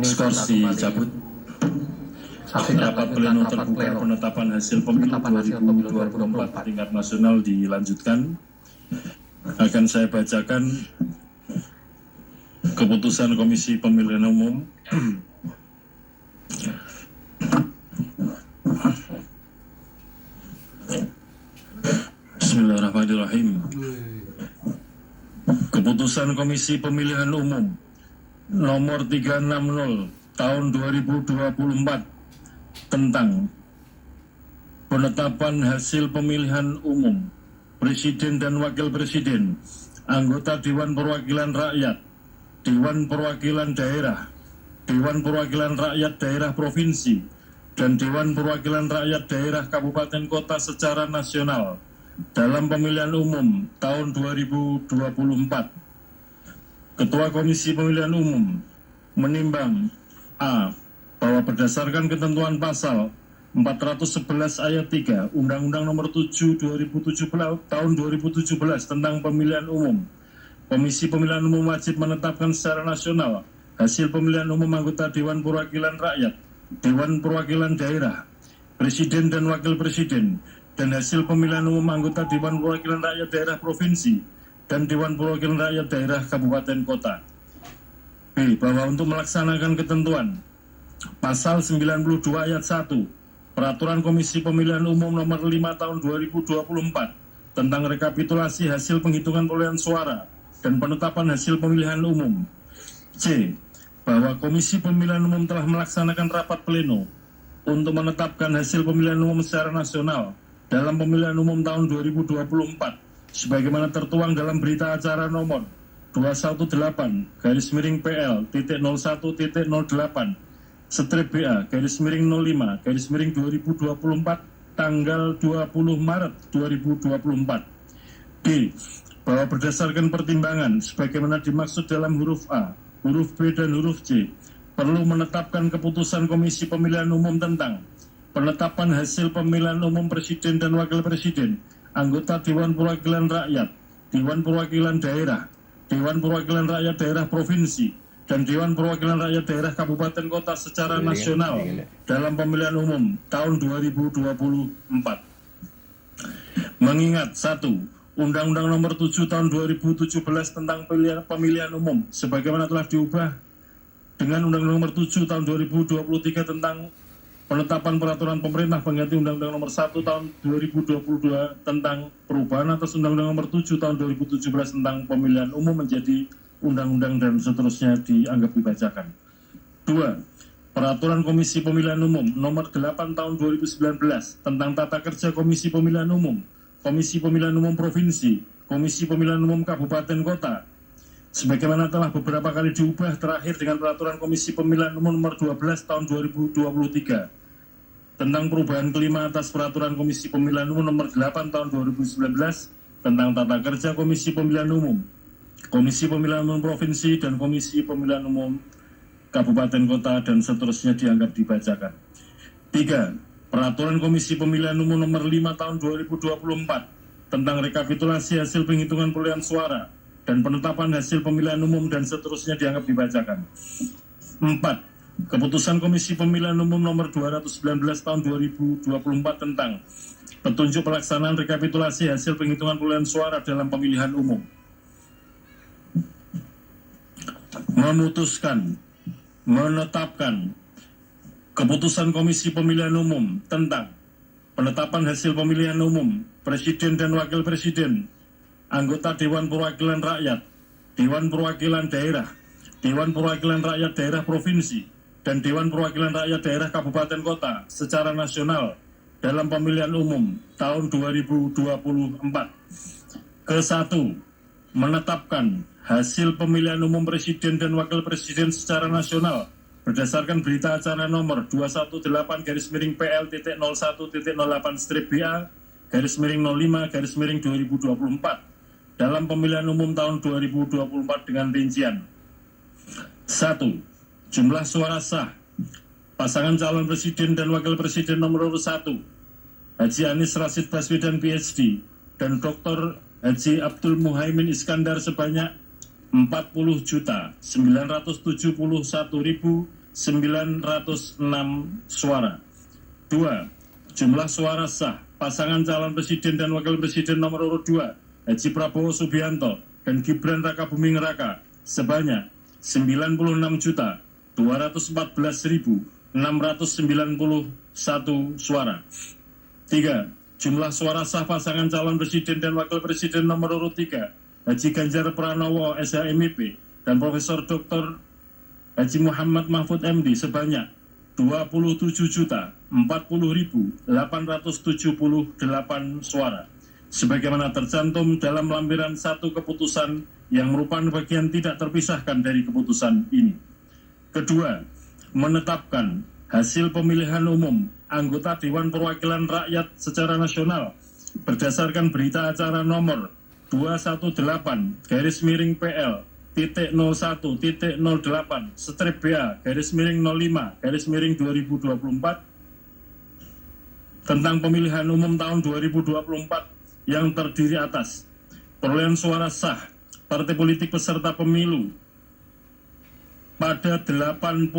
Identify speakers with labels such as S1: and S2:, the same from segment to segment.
S1: Skors dicabut. Rapat pleno terbuka penetapan hasil pemilu 2024 tingkat nasional dilanjutkan. Akan saya bacakan keputusan Komisi Pemilihan Umum. Bismillahirrahmanirrahim. Keputusan Komisi Pemilihan Umum nomor 360 tahun 2024 tentang penetapan hasil pemilihan umum Presiden dan Wakil Presiden, anggota Dewan Perwakilan Rakyat, Dewan Perwakilan Daerah, Dewan Perwakilan Rakyat Daerah Provinsi, dan Dewan Perwakilan Rakyat Daerah Kabupaten Kota secara nasional dalam pemilihan umum tahun 2024. Ketua Komisi Pemilihan Umum menimbang A. Bahwa berdasarkan ketentuan pasal 411 ayat 3 Undang-Undang Nomor 7 2017 tahun 2017 tentang Pemilihan Umum, Komisi Pemilihan Umum wajib menetapkan secara nasional hasil pemilihan umum anggota Dewan Perwakilan Rakyat, Dewan Perwakilan Daerah, Presiden dan Wakil Presiden, dan hasil pemilihan umum anggota Dewan Perwakilan Rakyat Daerah Provinsi dan Dewan Perwakilan Rakyat Daerah Kabupaten Kota. B. Bahwa untuk melaksanakan ketentuan Pasal 92 ayat 1 Peraturan Komisi Pemilihan Umum nomor 5 tahun 2024 tentang rekapitulasi hasil penghitungan perolehan suara dan penetapan hasil pemilihan umum. C. Bahwa Komisi Pemilihan Umum telah melaksanakan rapat pleno untuk menetapkan hasil pemilihan umum secara nasional dalam pemilihan umum tahun 2024 sebagaimana tertuang dalam berita acara nomor 218-01.08/BA/05/2024 tanggal 20 Maret 2024. D. Bahwa berdasarkan pertimbangan sebagaimana dimaksud dalam huruf A, huruf B, dan huruf C, perlu menetapkan keputusan Komisi Pemilihan Umum tentang penetapan hasil pemilihan umum Presiden dan Wakil Presiden, anggota Dewan Perwakilan Rakyat, Dewan Perwakilan Daerah, Dewan Perwakilan Rakyat Daerah Provinsi, dan Dewan Perwakilan Rakyat Daerah Kabupaten Kota secara nasional dalam pemilihan umum tahun 2024. Mengingat 1. Undang-Undang Nomor 7 tahun 2017 tentang pemilihan umum sebagaimana telah diubah dengan Undang-Undang Nomor 7 tahun 2023 tentang penetapan peraturan pemerintah pengganti Undang-Undang Nomor 1 tahun 2022 tentang perubahan atas Undang-Undang Nomor 7 tahun 2017 tentang pemilihan umum menjadi undang-undang dan seterusnya dianggap dibacakan. 2. Peraturan Komisi Pemilihan Umum Nomor 8 tahun 2019 tentang tata kerja Komisi Pemilihan Umum, Komisi Pemilihan Umum Provinsi, Komisi Pemilihan Umum Kabupaten Kota sebagaimana telah beberapa kali diubah terakhir dengan Peraturan Komisi Pemilihan Umum Nomor 12 tahun 2023 tentang perubahan kelima atas Peraturan Komisi Pemilihan Umum Nomor 8 tahun 2019 tentang tata kerja Komisi Pemilihan Umum, Komisi Pemilihan Umum Provinsi, dan Komisi Pemilihan Umum Kabupaten Kota dan seterusnya dianggap dibacakan. 3. Peraturan Komisi Pemilihan Umum Nomor 5 tahun 2024 tentang rekapitulasi hasil penghitungan perolehan suara dan penetapan hasil pemilihan umum dan seterusnya dianggap dibacakan. 4. Keputusan Komisi Pemilihan Umum Nomor 219 tahun 2024 tentang petunjuk pelaksanaan rekapitulasi hasil penghitungan perolehan suara dalam pemilihan umum. Memutuskan, menetapkan keputusan Komisi Pemilihan Umum tentang penetapan hasil pemilihan umum Presiden dan Wakil Presiden, anggota Dewan Perwakilan Rakyat, Dewan Perwakilan Daerah, Dewan Perwakilan Rakyat Daerah Provinsi, dan Dewan Perwakilan Rakyat Daerah Kabupaten Kota secara nasional dalam pemilihan umum tahun 2024. Ke-1. Menetapkan hasil pemilihan umum Presiden dan Wakil Presiden secara nasional berdasarkan berita acara nomor 218-01.08/BA/05/2024 dalam pemilihan umum tahun 2024 dengan rincian: 1. Jumlah suara sah pasangan calon presiden dan wakil presiden nomor 1 Haji Anies Rashid Baswedan PhD dan Dr. Haji Abdul Muhaimin Iskandar sebanyak 40.971.999 suara. 2. Jumlah suara sah pasangan calon presiden dan wakil presiden nomor urut 2 Haji Prabowo Subianto dan Gibran Rakabuming Raka sebanyak 96.214.691 suara. 3. Jumlah suara sah pasangan calon presiden dan wakil presiden nomor urut 3 Haji Ganjar Pranowo SHMIP dan Profesor Dr. Haji Muhammad Mahfud MD sebanyak 27.040.878 suara. Sebagaimana tercantum dalam lampiran 1 keputusan yang merupakan bagian tidak terpisahkan dari keputusan ini. Kedua, menetapkan hasil pemilihan umum anggota Dewan Perwakilan Rakyat secara nasional berdasarkan berita acara nomor 218-PL-001.0.5/2024 tentang pemilihan umum tahun 2024 yang terdiri atas perolehan suara sah partai politik peserta pemilu pada 84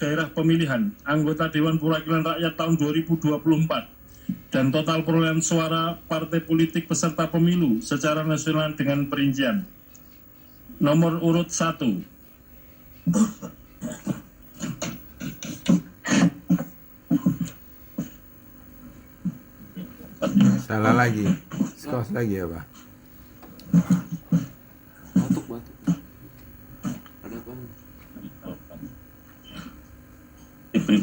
S1: daerah pemilihan anggota Dewan Perwakilan Rakyat tahun 2024 dan total perolehan suara partai politik peserta pemilu secara nasional dengan perincian. Nomor urut 1.
S2: Salah lagi. Skos lagi apa?
S3: Batuk. Ada apa?
S1: Iprit.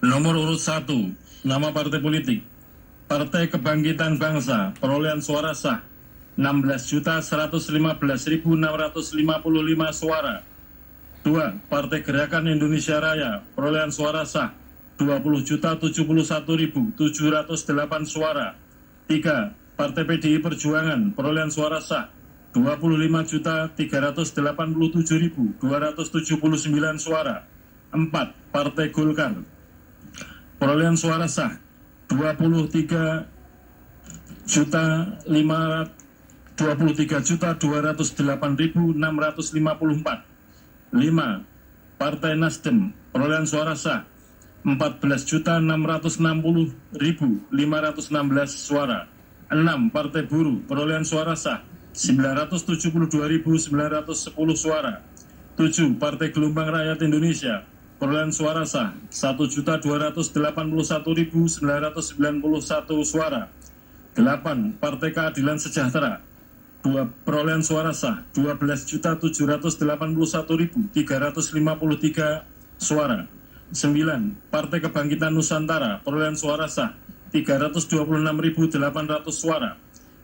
S1: Nomor urut 1, nama partai politik. Partai Kebangkitan Bangsa, perolehan suara sah 16.115.655 suara. 2. Partai Gerakan Indonesia Raya, perolehan suara sah 20.071.708 suara. 3. Partai PDI Perjuangan, perolehan suara sah 25.387.279 suara. 4. Partai Golkar, perolehan suara sah 23.208.654. 5. Partai Nasdem, perolehan suara sah 14.660.516 suara. 6. Partai Buruh, perolehan suara sah 972.910 suara. 7. Partai Gelombang Rakyat Indonesia, perolehan suara sah 1.281.991 suara. 8. Partai Keadilan Sejahtera, perolehan suara sah 12.781.353 suara. 9. Partai Kebangkitan Nusantara, perolehan suara sah 326.800 suara.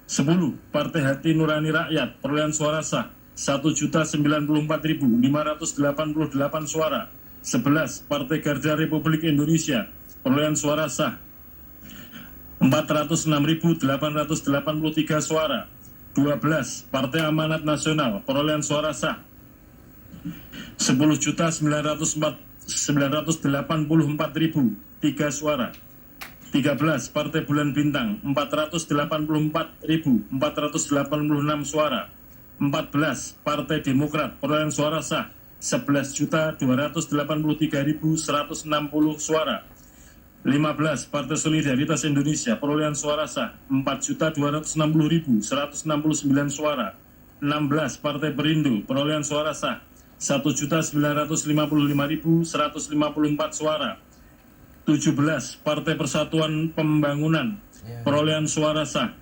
S1: 10. Partai Hati Nurani Rakyat, perolehan suara sah 1.094.588 suara. 11. Partai Garda Republik Indonesia, perolehan suara sah 406.883 suara. 12. Partai Amanat Nasional, perolehan suara sah 10.984.003 suara. 13. Partai Bulan Bintang, 484.486 suara. 14. Partai Demokrat, perolehan suara sah 11.283.160 suara. 15. Partai Solidaritas Indonesia, perolehan suara sah 4.260.169 suara. 16. Partai Perindo, perolehan suara sah 1.955.154 suara. 17. Partai Persatuan Pembangunan, perolehan suara sah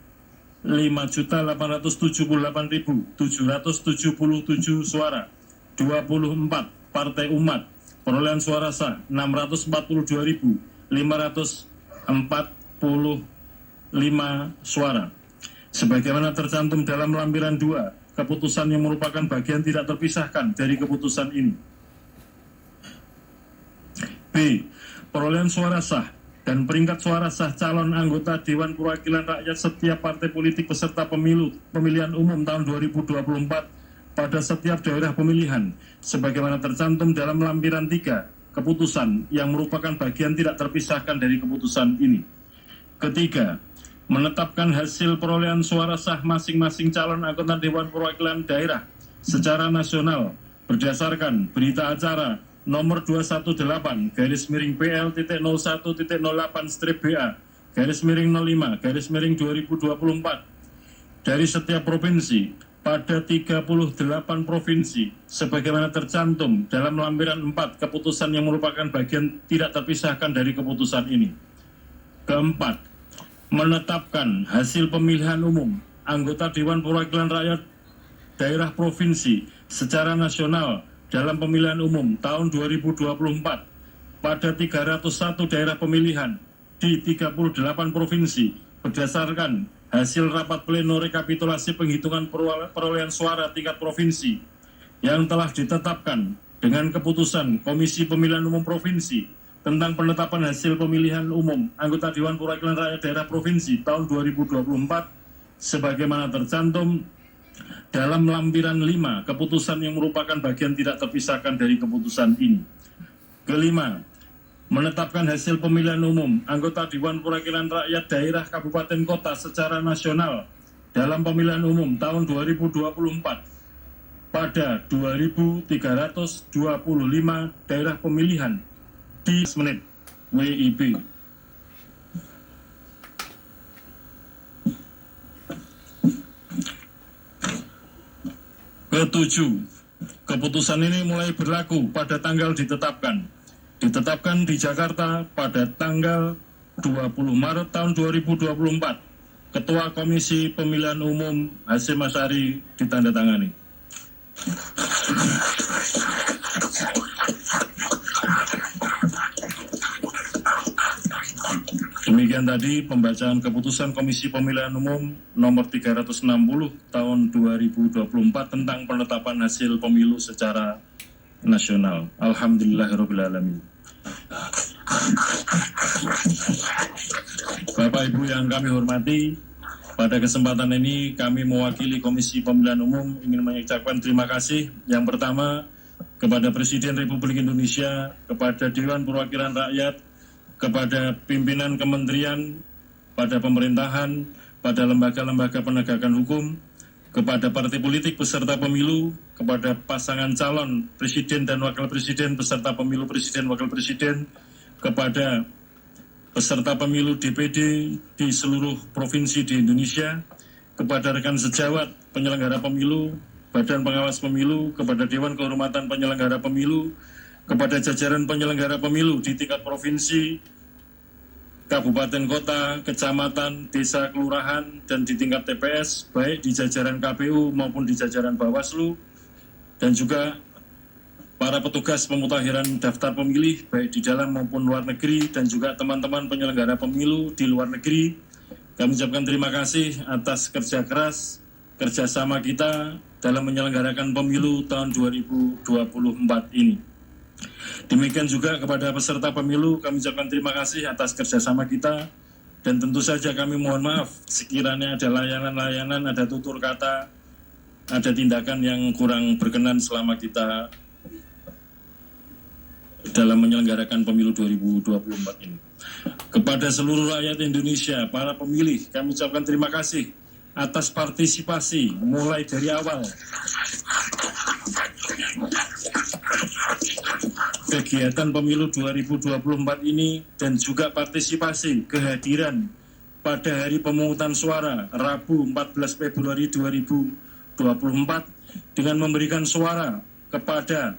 S1: 5.878.777 suara. 24. Partai Umat, perolehan suara sah 642.486 suara. Sebagaimana tercantum dalam lampiran 2, keputusan yang merupakan bagian tidak terpisahkan dari keputusan ini. B. Perolehan suara sah dan peringkat suara sah calon anggota Dewan Perwakilan Rakyat setiap partai politik peserta pemilihan umum tahun 2024 pada setiap daerah pemilihan, sebagaimana tercantum dalam lampiran 3, keputusan yang merupakan bagian tidak terpisahkan dari keputusan ini. Ketiga, menetapkan hasil perolehan suara sah masing-masing calon anggota Dewan Perwakilan Daerah secara nasional berdasarkan berita acara nomor 218-PL-01.08-BA-05-2024 dari setiap provinsi pada 38 provinsi sebagaimana tercantum dalam lampiran 4, keputusan yang merupakan bagian tidak terpisahkan dari keputusan ini. Keempat, menetapkan hasil pemilihan umum anggota Dewan Perwakilan Rakyat daerah provinsi secara nasional dalam pemilihan umum tahun 2024 pada 301 daerah pemilihan di 38 provinsi berdasarkan hasil rapat pleno rekapitulasi penghitungan perolehan suara tingkat provinsi yang telah ditetapkan dengan keputusan Komisi Pemilihan Umum Provinsi tentang penetapan hasil pemilihan umum anggota Dewan Perwakilan Rakyat Daerah Provinsi tahun 2024 sebagaimana tercantum dalam lampiran 5, keputusan yang merupakan bagian tidak terpisahkan dari keputusan ini. Kelima, menetapkan hasil pemilihan umum anggota Dewan Perwakilan Rakyat Daerah Kabupaten Kota secara nasional dalam pemilihan umum tahun 2024 pada 2.325 daerah pemilihan di menit WIB. Ketujuh, keputusan ini mulai berlaku pada tanggal ditetapkan di Jakarta pada tanggal 20 Maret tahun 2024. Ketua Komisi Pemilihan Umum Hasyim Asyari ditandatangani. Demikian tadi pembacaan keputusan Komisi Pemilihan Umum nomor 360 tahun 2024 tentang penetapan hasil pemilu secara nasional. Alhamdulillahirrahmanirrahim. Bapak Ibu yang kami hormati, pada kesempatan ini kami mewakili Komisi Pemilihan Umum ingin mengucapkan terima kasih yang pertama kepada Presiden Republik Indonesia, kepada Dewan Perwakilan Rakyat, kepada pimpinan kementerian, pada pemerintahan, pada lembaga-lembaga penegakan hukum, kepada partai politik peserta pemilu, kepada pasangan calon presiden dan wakil presiden peserta pemilu presiden wakil presiden, kepada peserta pemilu DPD di seluruh provinsi di Indonesia, kepada rekan sejawat penyelenggara pemilu, Badan Pengawas Pemilu, kepada Dewan Kehormatan Penyelenggara Pemilu, kepada jajaran penyelenggara pemilu di tingkat provinsi, kabupaten, kota, kecamatan, desa, kelurahan, dan di tingkat TPS, baik di jajaran KPU maupun di jajaran Bawaslu, dan juga para petugas pemutahiran daftar pemilih, baik di dalam maupun luar negeri, dan juga teman-teman penyelenggara pemilu di luar negeri. Kami ucapkan terima kasih atas kerja keras, kerjasama kita dalam menyelenggarakan pemilu tahun 2024 ini. Demikian juga kepada peserta pemilu, kami ucapkan terima kasih atas kerjasama kita, dan tentu saja kami mohon maaf sekiranya ada layanan-layanan, ada tutur kata, ada tindakan yang kurang berkenan selama kita dalam menyelenggarakan pemilu 2024 ini. Kepada seluruh rakyat Indonesia, para pemilih, kami ucapkan terima kasih atas partisipasi mulai dari awal kegiatan pemilu 2024 ini, dan juga partisipasi kehadiran pada hari pemungutan suara Rabu 14 Februari 2024 dengan memberikan suara kepada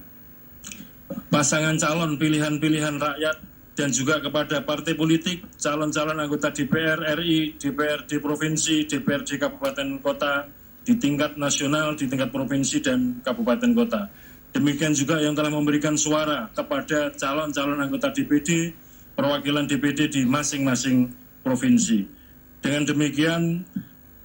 S1: pasangan calon pilihan-pilihan rakyat dan juga kepada partai politik, calon-calon anggota DPR RI, DPRD Provinsi, DPRD Kabupaten Kota di tingkat nasional, di tingkat provinsi dan kabupaten kota. Demikian juga yang telah memberikan suara kepada calon-calon anggota DPD, perwakilan DPD di masing-masing provinsi. Dengan demikian,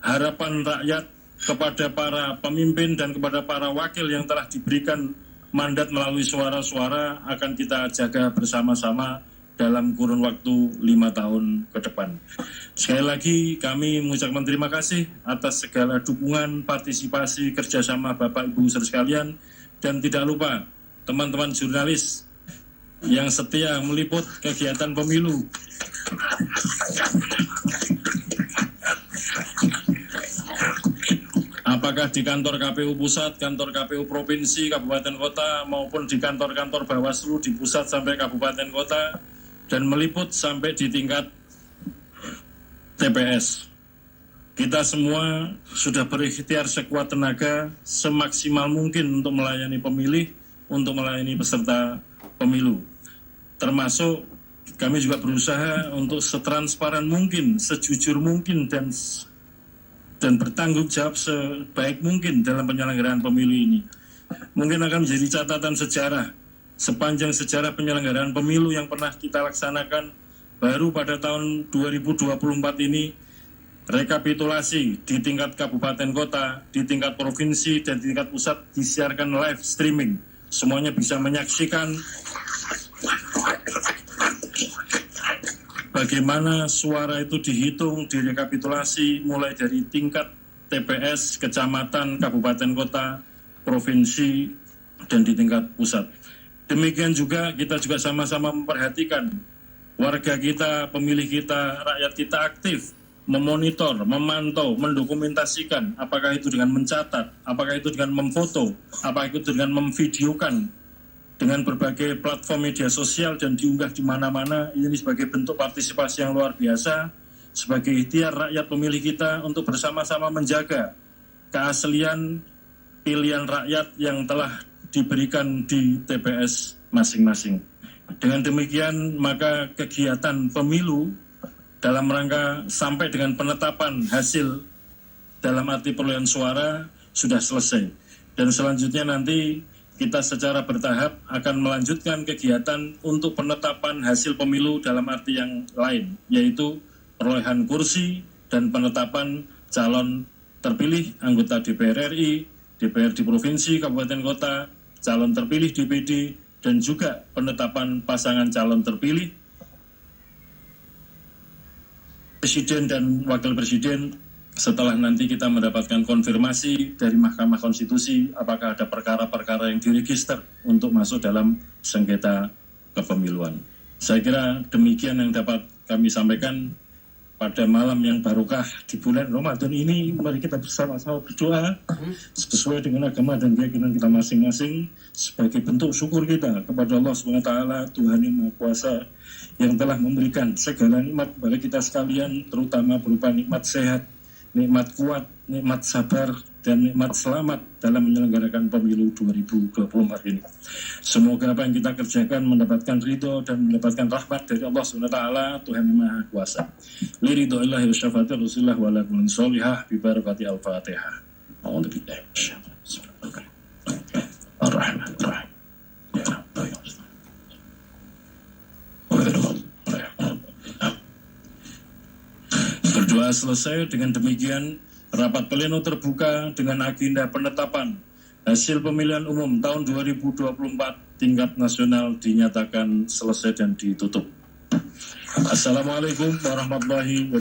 S1: harapan rakyat kepada para pemimpin dan kepada para wakil yang telah diberikan mandat melalui suara-suara akan kita jaga bersama-sama dalam kurun waktu 5 tahun ke depan. Sekali lagi kami mengucapkan terima kasih atas segala dukungan, partisipasi, kerjasama Bapak Ibu saudara sekalian, dan tidak lupa teman-teman jurnalis yang setia meliput kegiatan pemilu. Apakah di kantor KPU Pusat, kantor KPU Provinsi, Kabupaten Kota, maupun di kantor-kantor Bawaslu di pusat sampai Kabupaten Kota, dan meliput sampai di tingkat TPS. Kita semua sudah berikhtiar sekuat tenaga, semaksimal mungkin untuk melayani pemilih, untuk melayani peserta pemilu. Termasuk kami juga berusaha untuk setransparan mungkin, sejujur mungkin, dan bertanggung jawab sebaik mungkin dalam penyelenggaraan pemilu ini. Mungkin akan menjadi catatan sejarah sepanjang sejarah penyelenggaraan pemilu yang pernah kita laksanakan. Baru pada tahun 2024 ini rekapitulasi di tingkat kabupaten kota, di tingkat provinsi, dan di tingkat pusat disiarkan live streaming. Semuanya bisa menyaksikan bagaimana suara itu dihitung, direkapitulasi mulai dari tingkat TPS, kecamatan, kabupaten kota, provinsi, dan di tingkat pusat. Demikian juga kita juga sama-sama memperhatikan warga kita, pemilih kita, rakyat kita aktif memonitor, memantau, mendokumentasikan, apakah itu dengan mencatat, apakah itu dengan memfoto, apakah itu dengan memvideokan dengan berbagai platform media sosial dan diunggah di mana-mana. Ini sebagai bentuk partisipasi yang luar biasa, sebagai ikhtiar rakyat pemilih kita untuk bersama-sama menjaga keaslian pilihan rakyat yang telah diberikan di TPS masing-masing. Dengan demikian, maka kegiatan pemilu dalam rangka sampai dengan penetapan hasil dalam arti perolehan suara sudah selesai. Dan selanjutnya nanti kita secara bertahap akan melanjutkan kegiatan untuk penetapan hasil pemilu dalam arti yang lain, yaitu perolehan kursi dan penetapan calon terpilih anggota DPR RI, DPR di provinsi, kabupaten kota, calon terpilih DPD, dan juga penetapan pasangan calon terpilih Presiden dan Wakil Presiden setelah nanti kita mendapatkan konfirmasi dari Mahkamah Konstitusi apakah ada perkara-perkara yang diregister untuk masuk dalam sengketa kepemiluan. Saya kira demikian yang dapat kami sampaikan pada malam yang barokah di bulan Ramadan ini. Mari kita bersama-sama berdoa sesuai dengan agama dan keyakinan kita masing-masing sebagai bentuk syukur kita kepada Allah SWT, Tuhan yang Maha Kuasa, yang telah memberikan segala nikmat kepada kita sekalian, terutama berupa nikmat sehat, nikmat kuat, nikmat sabar, dan nikmat selamat dalam menyelenggarakan pemilu 2024 ini. Semoga apa yang kita kerjakan mendapatkan ridho dan mendapatkan rahmat dari Allah SWT, Tuhan yang Maha Kuasa. Liridho'illahi wa syafati Rasulullah wa lakumin sholihah bibarakati al-Fatihah. A'udzubillahi minasyaitonir rajim. Ar-Rahmanir-Rahim. Ya Rabbi. Berdoa selesai. Dengan demikian rapat pleno terbuka dengan agenda penetapan hasil pemilihan umum tahun 2024 tingkat nasional dinyatakan selesai dan ditutup. Assalamualaikum warahmatullahi wabarakatuh.